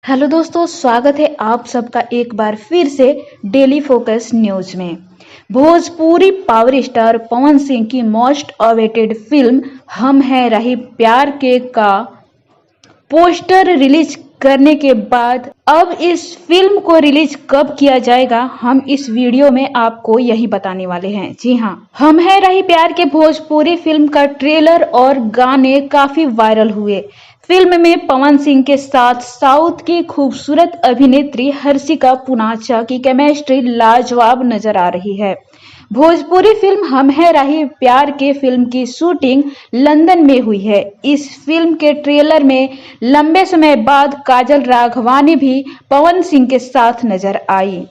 Hello दोस्तों, स्वागत है आप सबका एक बार फिर से डेली फोकस न्यूज में। भोजपुरी पावर स्टार पवन सिंह की मोस्ट अवेटेड फिल्म हम हैं रही प्यार के का पोस्टर रिलीज करने के बाद अब इस फिल्म को रिलीज कब किया जाएगा, हम इस वीडियो में आपको यही बताने वाले हैं। जी हाँ, हम हैं रही प्यार के भोजपुरी फिल्म का ट्रेलर और गाने काफी वायरल हुए। फिल्म में पवन सिंह के साथ साउथ की खूबसूरत अभिनेत्री हर्षिका पूनाचा की केमिस्ट्री लाजवाब नजर आ रही है। भोजपुरी फिल्म हम हैं रही प्यार के फिल्म की शूटिंग लंदन में हुई है। इस फिल्म के ट्रेलर में लंबे समय बाद काजल राघवानी भी पवन सिंह के साथ नजर आई।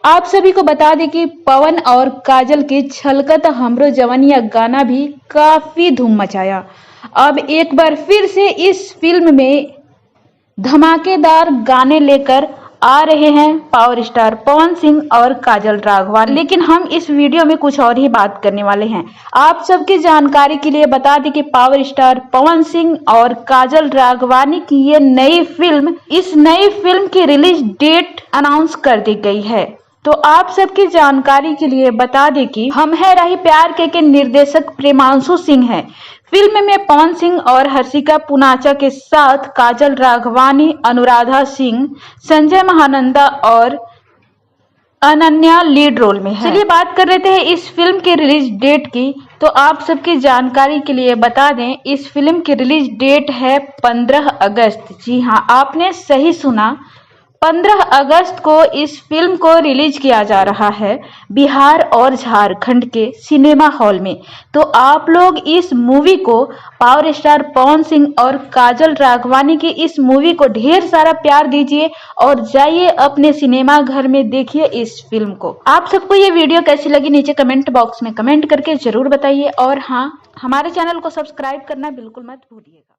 आप सभी को बता दें कि पवन और काजल की छलकत हमरो जवनिया गाना भी काफी धूम मचाया। अब एक बार फिर से इस फिल्म में धमाकेदार गाने लेकर आ रहे हैं पावर स्टार पवन सिंह और काजल राघवानी। लेकिन हम इस वीडियो में कुछ और ही बात करने वाले हैं। आप सबकी जानकारी के लिए बता दें कि पावर स्टार पवन सिंह और काजल राघवानी की ये नई फिल्म, इस नई फिल्म की रिलीज डेट अनाउंस कर दी गई है। तो आप सबकी जानकारी के लिए बता दें कि हम हैं रही प्यार के निर्देशक प्रेमांशु सिंह हैं। फिल्म में पवन सिंह और हर्षिका पूनाचा के साथ काजल राघवानी, अनुराधा सिंह, संजय महानंदा और अनन्या लीड रोल में है। चलिए बात कर लेते हैं इस फिल्म की रिलीज डेट की। तो आप सबकी जानकारी के लिए बता दें, इस फिल्म की रिलीज डेट है 15 अगस्त। जी हाँ, आपने सही सुना, 15 अगस्त को इस फिल्म को रिलीज किया जा रहा है बिहार और झारखंड के सिनेमा हॉल में। तो आप लोग इस मूवी को, पावर स्टार पवन सिंह और काजल राघवानी की इस मूवी को ढेर सारा प्यार दीजिए और जाइए अपने सिनेमा घर में देखिए इस फिल्म को। आप सबको ये वीडियो कैसी लगी नीचे कमेंट बॉक्स में कमेंट करके जरूर बताइए। और हाँ, हमारे चैनल को सब्सक्राइब करना बिल्कुल मत भूलिएगा।